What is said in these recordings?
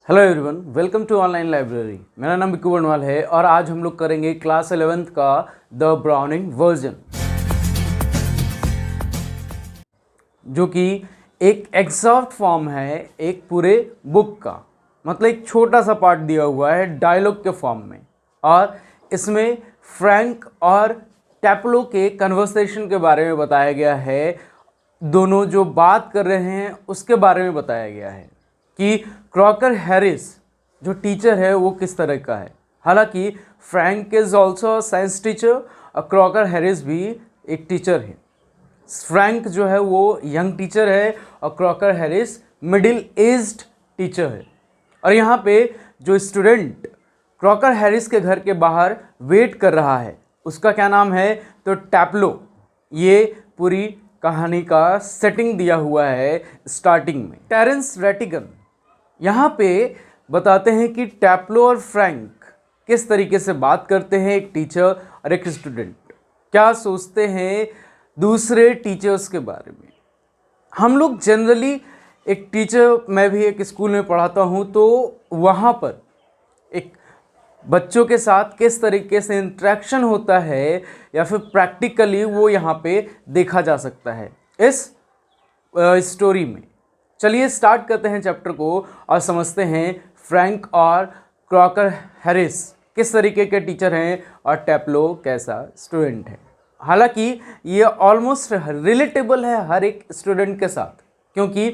Hello everyone, welcome to online library. मेरा नाम बिक्कू बर्नवाल है और आज हम लोग करेंगे क्लास 11th का द ब्राउनिंग वर्जन, जो कि एक एग्जॉस्ट फॉर्म है एक पूरे बुक का। मतलब एक छोटा सा पार्ट दिया हुआ है डायलॉग के फॉर्म में, और इसमें फ्रैंक और टैप्लो के कन्वर्सेशन के बारे में बताया गया है। दोनों जो बात कर रहे हैं उसके बारे में बताया गया है कि क्रॉकर हैरिस जो टीचर है वो किस तरह का है। हालांकि Frank is also science teacher और क्रॉकर हैरिस भी एक टीचर है। फ्रैंक जो है वो यंग टीचर है और Crocker Harris middle aged teacher है। और यहाँ पे जो स्टूडेंट क्रॉकर हैरिस के घर के बाहर वेट कर रहा है उसका क्या नाम है, तो टैप्लो। ये पूरी कहानी का सेटिंग दिया हुआ है स्टार्टिंग में। टेरेंस रेटिगन यहाँ पे बताते हैं कि टैप्लो और फ्रैंक किस तरीके से बात करते हैं, एक टीचर और एक स्टूडेंट क्या सोचते हैं दूसरे टीचर्स के बारे में। हम लोग जनरली एक टीचर, मैं भी एक स्कूल में पढ़ाता हूँ, तो वहाँ पर एक बच्चों के साथ किस तरीके से इंटरेक्शन होता है या फिर प्रैक्टिकली वो यहाँ पे देखा जा सकता है इस स्टोरी में। चलिए स्टार्ट करते हैं चैप्टर को और समझते हैं फ्रैंक और क्रॉकर हैरिस किस तरीके के टीचर हैं और टैप्लो कैसा स्टूडेंट है। हालांकि ये ऑलमोस्ट रिलेटेबल है हर एक स्टूडेंट के साथ, क्योंकि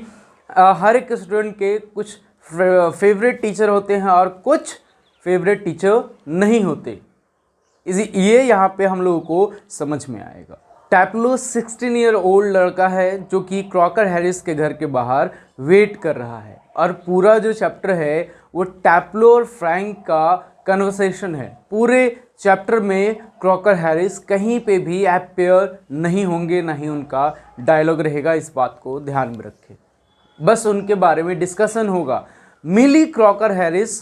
हर एक स्टूडेंट के कुछ फेवरेट टीचर होते हैं और कुछ फेवरेट टीचर नहीं होते। ये यहाँ पे हम लोगों को समझ में आएगा। टैप्लो 16 ईयर ओल्ड लड़का है जो कि क्रॉकर हैरिस के घर के बाहर वेट कर रहा है, और पूरा जो चैप्टर है वो टैप्लो और फ्रैंक का कन्वर्सेशन है। पूरे चैप्टर में क्रॉकर हैरिस कहीं पे भी अपीयर नहीं होंगे, ना ही उनका डायलॉग रहेगा। इस बात को ध्यान में रखें, बस उनके बारे में डिस्कशन होगा। मिली क्रॉकर हैरिस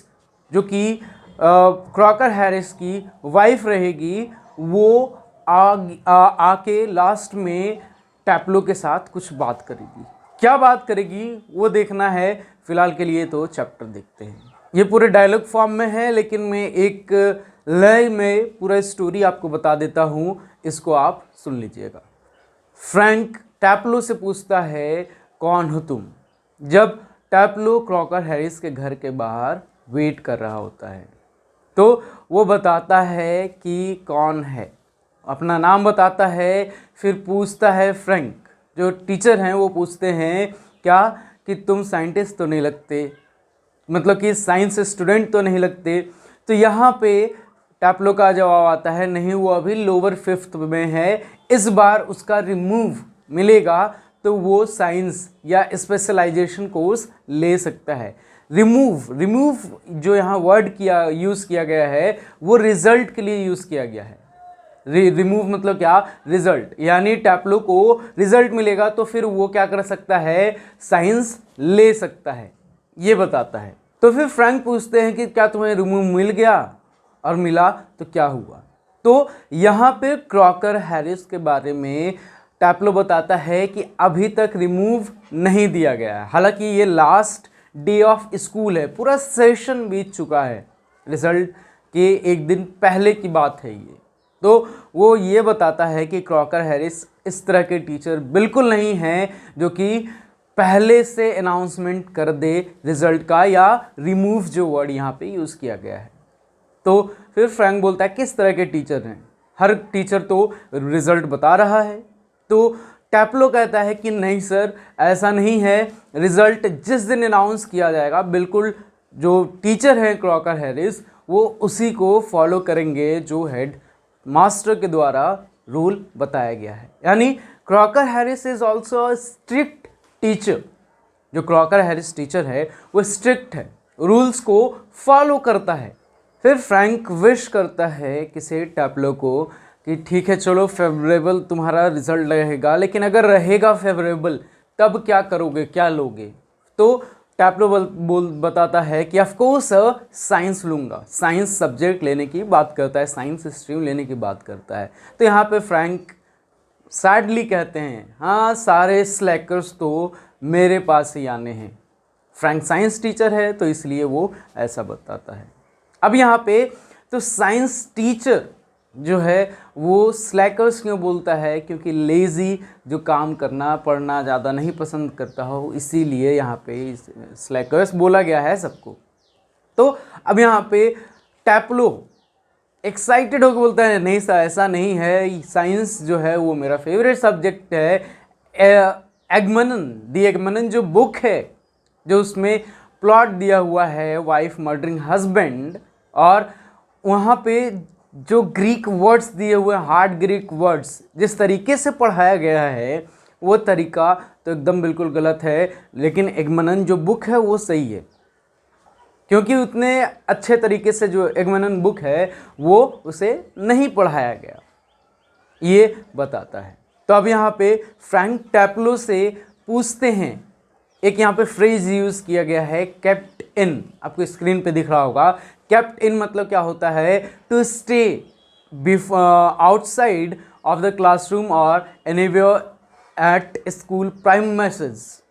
जो कि क्रॉकर हैरिस की वाइफ रहेगी, वो आके लास्ट में टैप्लो के साथ कुछ बात करेगी। क्या बात करेगी वो देखना है। फिलहाल के लिए तो चैप्टर देखते हैं। ये पूरे डायलॉग फॉर्म में है, लेकिन मैं एक लय में पूरा स्टोरी आपको बता देता हूँ, इसको आप सुन लीजिएगा। फ्रैंक टैप्लो से पूछता है, कौन हो तुम? जब टैप्लो क्रॉकर हैरिस के घर के बाहर वेट कर रहा होता है तो वो बताता है कि कौन है, अपना नाम बताता है। फिर पूछता है, फ्रैंक जो टीचर हैं वो पूछते हैं क्या कि तुम साइंटिस्ट तो नहीं लगते, मतलब कि साइंस स्टूडेंट तो नहीं लगते। तो यहाँ पे टैप्लो का जवाब आता है, नहीं, वो अभी लोअर 5th में है, इस बार उसका रिमूव मिलेगा तो वो साइंस या स्पेशलाइजेशन कोर्स ले सकता है। रिमूव जो यहाँ वर्ड यूज़ किया गया है वो रिजल्ट के लिए यूज़ किया गया है। रिमूव मतलब क्या, रिजल्ट, यानी टैप्लो को रिजल्ट मिलेगा तो फिर वो क्या कर सकता है, साइंस ले सकता है, ये बताता है। तो फिर फ्रैंक पूछते हैं कि क्या तुम्हें रिमूव मिल गया, और मिला तो क्या हुआ। तो यहाँ पे क्रॉकर हैरिस के बारे में टैप्लो बताता है कि अभी तक रिमूव नहीं दिया गया है। हालांकि ये लास्ट डे ऑफ स्कूल है, पूरा सेशन बीत चुका है, रिजल्ट के एक दिन पहले की बात है ये। तो वो ये बताता है कि क्रॉकर हैरिस इस तरह के टीचर बिल्कुल नहीं हैं जो कि पहले से अनाउंसमेंट कर दे रिजल्ट का, या रिमूव जो वर्ड यहाँ पे यूज़ किया गया है। तो फिर फ्रैंक बोलता है, किस तरह के टीचर हैं, हर टीचर तो रिजल्ट बता रहा है। तो टैप्लो कहता है कि नहीं सर, ऐसा नहीं है, रिजल्ट जिस दिन अनाउंस किया जाएगा बिल्कुल जो टीचर हैं क्रॉकर हैरिस वो उसी को फॉलो करेंगे जो हेड मास्टर के द्वारा रूल बताया गया है। यानी Crocker Harris is also strict teacher. जो क्रॉकर हैरिस टीचर है वो स्ट्रिक्ट है, रूल्स को फॉलो करता है। फिर फ्रैंक विश करता है किसी टैप्लो को कि ठीक है, चलो फेवरेबल तुम्हारा रिजल्ट रहेगा, लेकिन अगर रहेगा फेवरेबल तब क्या करोगे, क्या लोगे। तो टैप्लो बताता है कि ऑफ कोर्स साइंस लूँगा, साइंस सब्जेक्ट लेने की बात करता है, साइंस स्ट्रीम लेने की बात करता है। तो यहाँ पे फ्रैंक सैडली कहते हैं, हाँ सारे स्लैकर्स तो मेरे पास ही आने हैं। फ्रैंक साइंस टीचर है तो इसलिए वो ऐसा बताता है। अब यहाँ पे तो साइंस टीचर जो है वो स्लैकर्स क्यों बोलता है, क्योंकि लेज़ी, जो काम करना पढ़ना ज़्यादा नहीं पसंद करता हो, इसीलिए यहाँ पे स्लैकर्स बोला गया है सबको। तो अब यहाँ पे टैप्लो एक्साइटेड होकर बोलता है नहीं सर ऐसा नहीं है, साइंस जो है वो मेरा फेवरेट सब्जेक्ट है। एगमनन जो बुक है, जो उसमें प्लॉट दिया हुआ है वाइफ मर्डरिंग हस्बैंड, और वहाँ पे जो ग्रीक वर्ड्स दिए हुए हार्ड ग्रीक वर्ड्स जिस तरीके से पढ़ाया गया है वो तरीका तो एकदम बिल्कुल गलत है, लेकिन एगमनन जो बुक है वो सही है, क्योंकि उतने अच्छे तरीके से जो एगमनन बुक है वो उसे नहीं पढ़ाया गया, ये बताता है। तो अब यहाँ पे फ्रैंक टैप्लो से पूछते हैं, एक यहाँ पे फ्रेज यूज़ किया गया है केप्ट इन, आपको स्क्रीन पे दिख रहा होगा। केप्ट इन मतलब क्या होता है, to stay outside of the classroom और एनीवेयर एट स्कूल प्रेमाइसेस,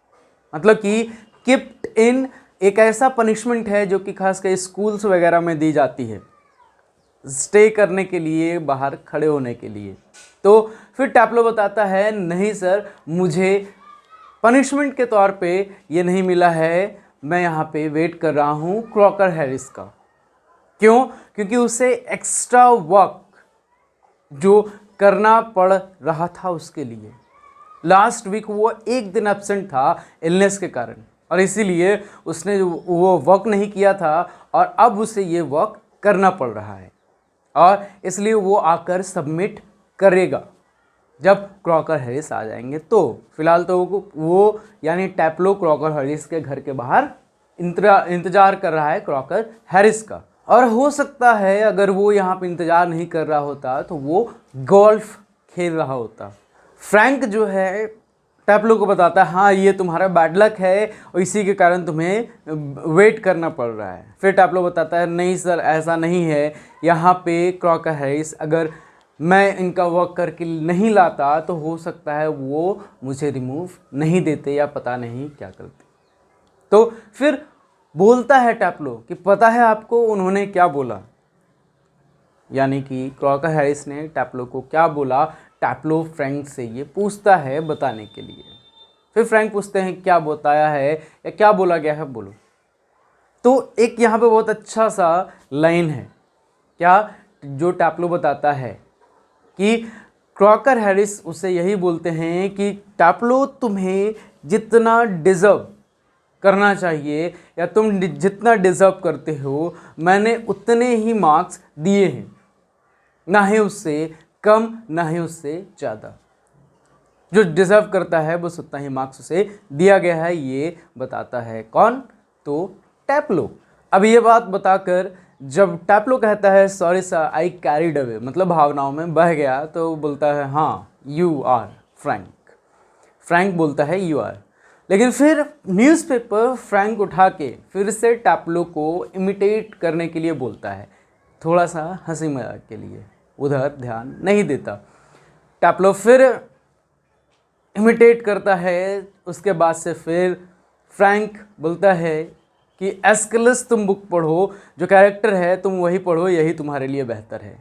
मतलब कि केप्ट इन एक ऐसा पनिशमेंट है जो कि खासकर स्कूल्स वगैरह में दी जाती है, स्टे करने के लिए, बाहर खड़े होने के लिए। तो फिर टैप्लो बताता है नहीं सर, मुझे पनिशमेंट के तौर पे ये नहीं मिला है, मैं यहाँ पे वेट कर रहा हूँ क्रॉकर हैरिस का। क्यों? क्योंकि उसे एक्स्ट्रा वर्क जो करना पड़ रहा था उसके लिए, लास्ट वीक वो एक दिन एब्सेंट था इलनेस के कारण, और इसीलिए उसने वो वर्क नहीं किया था और अब उसे ये वर्क करना पड़ रहा है, और इसलिए वो आकर सबमिट करेगा जब क्रॉकर हैरिस आ जाएंगे। तो फिलहाल तो वो यानी टैप्लो क्रॉकर हैरिस के घर के बाहर इंतज़ार कर रहा है क्रॉकर हैरिस का, और हो सकता है अगर वो यहाँ पे इंतज़ार नहीं कर रहा होता तो वो गोल्फ खेल रहा होता। फ्रैंक जो है टैप्लो को बताता है हाँ ये तुम्हारा बैड लक है और इसी के कारण तुम्हें वेट करना पड़ रहा है। फिर टैप्लो बताता है नहीं सर ऐसा नहीं है, यहाँ पे क्रॉकर हैरिस अगर मैं इनका वर्क करके नहीं लाता तो हो सकता है वो मुझे रिमूव नहीं देते या पता नहीं क्या करते। तो फिर बोलता है टैप्लो कि पता है आपको उन्होंने क्या बोला, यानी कि क्रॉकर हैरिस ने टैप्लो को क्या बोला। टैप्लो फ्रैंक से ये पूछता है बताने के लिए। फिर फ्रैंक पूछते हैं क्या बताया है या क्या बोला गया है, बोलो। तो एक यहाँ पे बहुत अच्छा सा लाइन है, क्या, जो टैप्लो बताता है कि क्रॉकर हैरिस उसे यही बोलते हैं कि टैप्लो तुम्हें जितना डिज़र्व करना चाहिए या तुम जितना डिज़र्व करते हो मैंने उतने ही मार्क्स दिए हैं, ना ही उससे कम ना ही उससे ज़्यादा। जो डिज़र्व करता है बस उतना ही मार्क्स उसे दिया गया है, ये बताता है कौन, तो टैप्लो। अब ये बात बताकर जब टैप्लो कहता है sorry sir I carried away, मतलब भावनाओं में बह गया, तो बोलता है हाँ यू आर फ्रैंक। फ्रैंक बोलता है यू आर, लेकिन फिर न्यूज़पेपर फ्रैंक उठा के फिर से टैप्लो को इमिटेट करने के लिए बोलता है, थोड़ा सा हंसी मजाक के लिए, उधर ध्यान नहीं देता। टैप्लो फिर इमिटेट करता है, उसके बाद से फिर फ्रैंक बोलता है कि एस्केलस तुम बुक पढ़ो, जो कैरेक्टर है तुम वही पढ़ो, यही तुम्हारे लिए बेहतर है,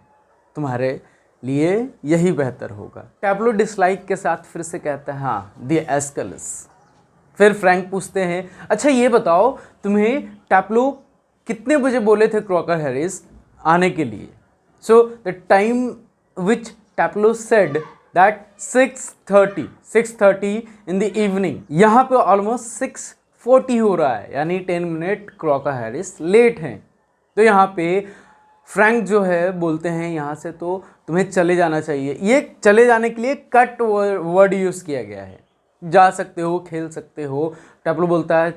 तुम्हारे लिए यही बेहतर होगा। टैप्लो डिसलाइक के साथ फिर से कहता है हाँ द एस्केलस। फिर फ्रैंक पूछते हैं अच्छा ये बताओ तुम्हें टैप्लो कितने बजे बोले थे क्रॉकर हैरिस आने के लिए। So the time which Taplow said that 6:30 in the evening, यहाँ पे ऑलमोस्ट 6:40 हो रहा है, यानी 10 मिनट क्रॉकर हैरिस लेट हैं। तो यहाँ पे फ्रैंक जो है बोलते हैं यहाँ से तो तुम्हें चले जाना चाहिए। ये चले जाने के लिए कट वर्ड यूज़ किया गया है, जा सकते हो, खेल सकते हो। टैप्लो बोलता है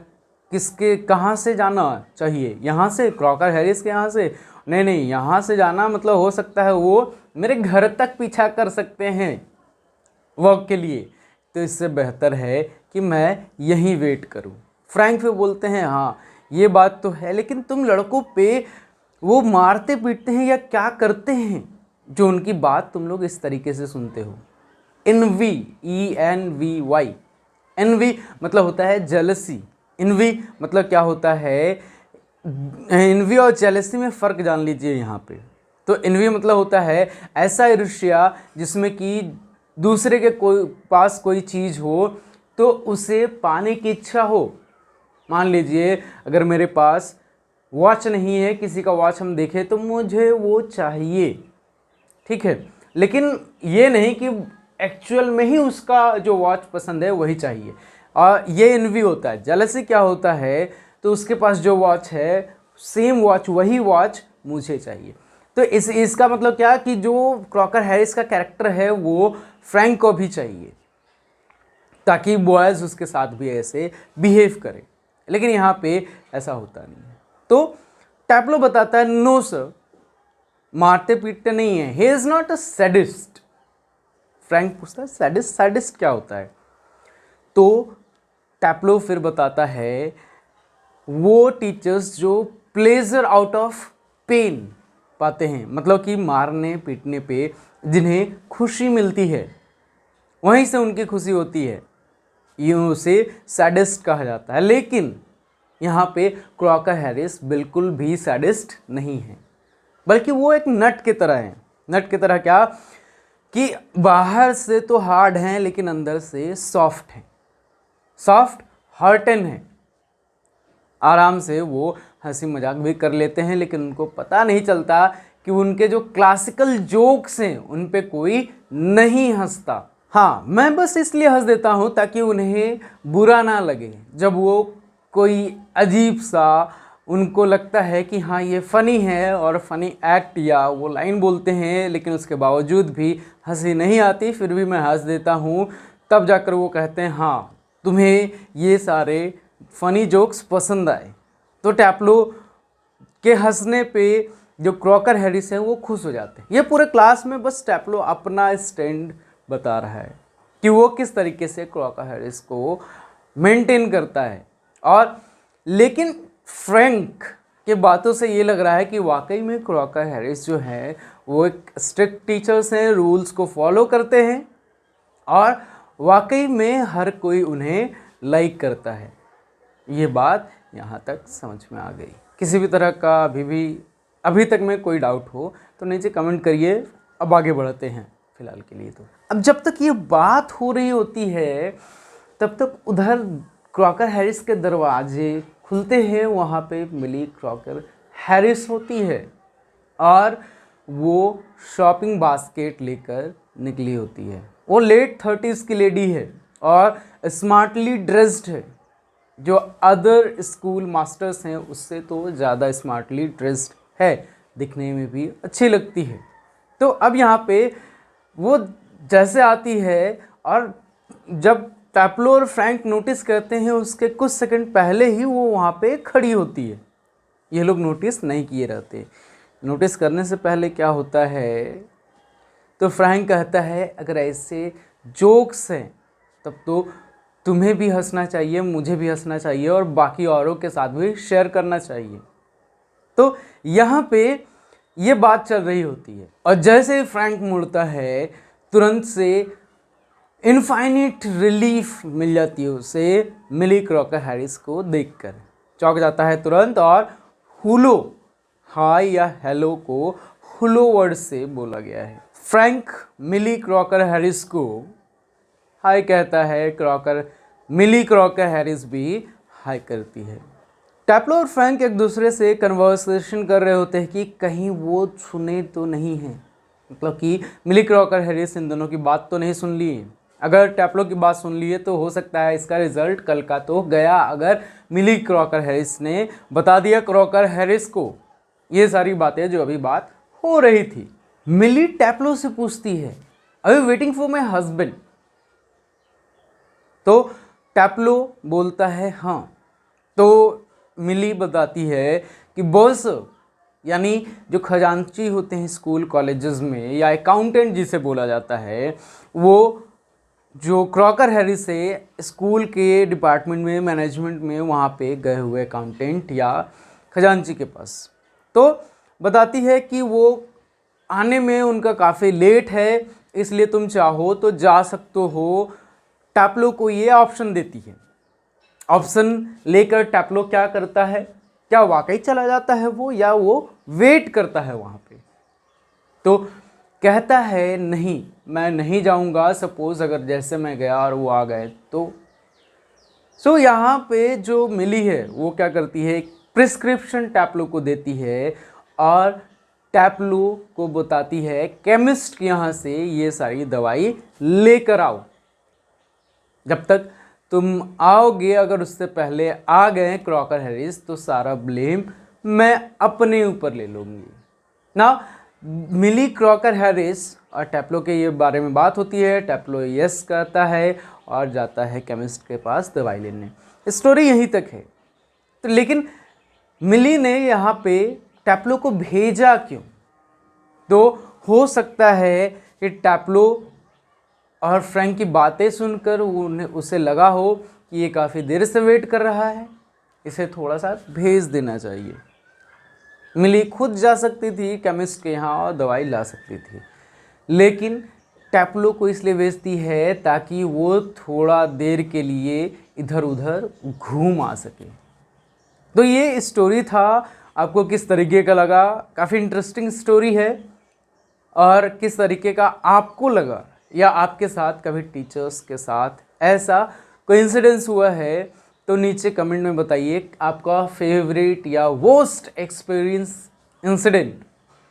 किसके, कहाँ से जाना चाहिए, यहाँ से, क्रॉकर हैरिस के यहाँ से, नहीं यहाँ से जाना मतलब हो सकता है वो मेरे घर तक पीछा कर सकते हैं वर्क के लिए, तो इससे बेहतर है कि मैं यहीं वेट करूं। फ्रैंक फिर बोलते हैं हाँ ये बात तो है, लेकिन तुम लड़कों पे वो मारते पीटते हैं या क्या करते हैं जो उनकी बात तुम लोग इस तरीके से सुनते हो। ENVY मतलब होता है जेलसी, इनवी मतलब क्या होता है, इनवी और जेलसी में फ़र्क जान लीजिए यहाँ पे। तो इनवी मतलब होता है ऐसा ईर्ष्या जिसमें कि दूसरे के पास कोई चीज़ हो तो उसे पाने की इच्छा हो। मान लीजिए अगर मेरे पास वॉच नहीं है, किसी का वॉच हम देखें तो मुझे वो चाहिए, ठीक है, लेकिन ये नहीं कि एक्चुअल में ही उसका जो वॉच पसंद है वही चाहिए। और ये इनवी होता है। जेलसी क्या होता है, तो उसके पास जो वॉच है सेम वॉच, वही वॉच मुझे चाहिए। तो इसका मतलब क्या कि जो क्रॉकर हैरिस का कैरेक्टर है वो फ्रैंक को भी चाहिए ताकि बॉयज़ उसके साथ भी ऐसे बिहेव करें, लेकिन यहाँ पे ऐसा होता नहीं है। तो टैप्लो बताता है नो सर, मारते पीटते नहीं है, he is not a sadist. Frank पूछता है सैडिस्ट, सैडिस्ट क्या होता है? तो टैप्लो फिर बताता है वो टीचर्स जो प्लेजर आउट ऑफ पेन पाते हैं, मतलब कि मारने पीटने पे जिन्हें खुशी मिलती है, वहीं से उनकी खुशी होती है, यूँ उसे सैडिस्ट कहा जाता है। लेकिन यहाँ पे क्रॉकर हैरिस बिल्कुल भी सैडिस्ट नहीं है, बल्कि वो एक नट की तरह है। नट की तरह क्या कि बाहर से तो हार्ड हैं लेकिन अंदर से सॉफ्ट हैं, सॉफ्ट हार्टन है। आराम से वो हंसी मजाक भी कर लेते हैं, लेकिन उनको पता नहीं चलता कि उनके जो क्लासिकल जोक्स हैं उन पे कोई नहीं हंसता। हाँ, मैं बस इसलिए हंस देता हूँ ताकि उन्हें बुरा ना लगे जब वो कोई अजीब सा उनको लगता है कि हाँ ये फ़नी है और फ़नी एक्ट या वो लाइन बोलते हैं, लेकिन उसके बावजूद भी हंसी नहीं आती, फिर भी मैं हंस देता हूँ। तब जाकर वो कहते हैं हाँ तुम्हें ये सारे फ़नी जोक्स पसंद आए। तो टैप्लो के हंसने पे जो क्रॉकर हैरिस हैं वो खुश हो जाते हैं। ये पूरे क्लास में बस टैप्लो अपना स्टैंड बता रहा है कि वो किस तरीके से क्रॉकर हैरिस को मेंटेन करता है। और लेकिन फ्रैंक के बातों से ये लग रहा है कि वाकई में क्रॉकर हैरिस जो है वो एक स्ट्रिक्ट टीचर्स हैं, रूल्स को फॉलो करते हैं और वाकई में हर कोई उन्हें लाइक करता है। ये बात यहाँ तक समझ में आ गई। किसी भी तरह का अभी तक में कोई डाउट हो तो नीचे कमेंट करिए। अब आगे बढ़ते हैं फिलहाल के लिए। तो अब जब तक ये बात हो रही होती है तब तक उधर क्रॉकर हैरिस के दरवाजे खुलते हैं। वहाँ पे मिली क्रॉकर हैरिस होती है और वो शॉपिंग बास्केट लेकर निकली होती है। वो लेट 30s की लेडी है और स्मार्टली ड्रेस्ड है, जो अदर स्कूल मास्टर्स हैं उससे तो ज़्यादा स्मार्टली ड्रेस्ड है, दिखने में भी अच्छी लगती है। तो अब यहाँ पे वो जैसे आती है और जब टैप्लो और फ्रैंक नोटिस करते हैं उसके कुछ सेकंड पहले ही वो वहाँ पे खड़ी होती है। ये लोग नोटिस नहीं किए रहते। नोटिस करने से पहले क्या होता है, तो फ्रैंक कहता है अगर ऐसे जोक्स हैं तब तो तुम्हें भी हंसना चाहिए, मुझे भी हंसना चाहिए और बाकी औरों के साथ भी शेयर करना चाहिए। तो यहाँ पे ये बात चल रही होती है और जैसे ही फ्रैंक मुड़ता है तुरंत से इनफाइनिट रिलीफ मिल जाती है उसे मिली क्रॉकर हैरिस को देखकर। चौंक जाता है तुरंत और हुलो, हाय या हेलो को हुलो वर्ड से बोला गया है। फ्रैंक मिली क्रॉकर हैरिस को हाय कहता है, मिली क्रॉकर हैरिस भी हाय करती है। टैप्लो और फ्रैंक एक दूसरे से कन्वर्सेशन कर रहे होते हैं कि कहीं वो सुने तो नहीं है, मतलब कि मिली क्रॉकर हैरिस इन दोनों की बात तो नहीं सुन ली है। अगर टैप्लो की बात सुन ली है तो हो सकता है इसका रिजल्ट कल का तो गया, अगर मिली क्रॉकर हैरिस ने बता दिया क्रॉकर हैरिस को ये सारी बातें जो अभी बात हो रही थी। मिली टैप्लो से पूछती है अभी वेटिंग फॉर माई हस्बैंड। तो टैप्लो बोलता है हाँ। तो मिली बताती है कि बॉस यानी जो खजांची होते हैं स्कूल कॉलेजेस में या अकाउंटेंट जिसे बोला जाता है, वो जो क्रॉकर हैरिस से स्कूल के डिपार्टमेंट में मैनेजमेंट में वहाँ पे गए हुए अकाउंटेंट या खजांची के पास। तो बताती है कि वो आने में उनका काफ़ी लेट है, इसलिए तुम चाहो तो जा सकते हो। टैप्लो को ये ऑप्शन देती है ऑप्शन लेकर टैप्लो क्या करता है, क्या वाकई चला जाता है वो, या वो वेट करता है वहाँ पे। तो कहता है नहीं, मैं नहीं जाऊँगा। सपोज अगर जैसे मैं गया और वो आ गए तो सो यहाँ पे जो मिली है वो क्या करती है, एक प्रिस्क्रिप्शन टैप्लो को देती है और टैप्लो को बताती है केमिस्ट के यहाँ से ये सारी दवाई लेकर आओ। जब तक तुम आओगे, अगर उससे पहले आ गए क्रॉकर हैरिस, तो सारा ब्लेम मैं अपने ऊपर ले लूँगी ना। मिली क्रॉकर हैरिस और टैप्लो के ये बारे में बात होती है। टैप्लो यस कहता है और जाता है केमिस्ट के पास दवाई लेने। स्टोरी यहीं तक है। तो लेकिन मिली ने यहाँ पे टैप्लो को भेजा क्यों? तो हो सकता है कि टैप्लो और फ्रैंक की बातें सुनकर उसे लगा हो कि ये काफ़ी देर से वेट कर रहा है, इसे थोड़ा सा भेज देना चाहिए। मिली खुद जा सकती थी केमिस्ट के यहाँ और दवाई ला सकती थी, लेकिन टैप्लो को इसलिए भेजती है ताकि वो थोड़ा देर के लिए इधर उधर घूम आ सके। तो ये स्टोरी था, आपको किस तरीके का लगा? काफ़ी इंटरेस्टिंग स्टोरी है। और किस तरीके का आपको लगा, या आपके साथ कभी टीचर्स के साथ ऐसा कोइंसिडेंस हुआ है, तो नीचे कमेंट में बताइए आपका फेवरेट या वर्स्ट एक्सपीरियंस इंसिडेंट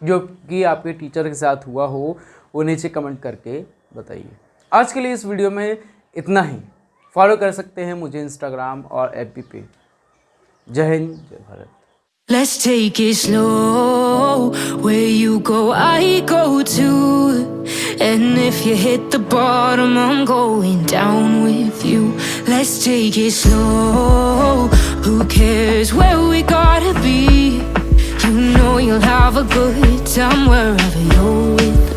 जो कि आपके टीचर के साथ हुआ हो, वो नीचे कमेंट करके बताइए। आज के लिए इस वीडियो में इतना ही। फॉलो कर सकते हैं मुझे इंस्टाग्राम और एफबी पे। जय हिंद, जय Bharat. Let's take it slow. Where you go, I go too. And if you hit the bottom, I'm going down with you. Let's take it slow. Who cares where we gotta be? You know you'll have a good time wherever you're with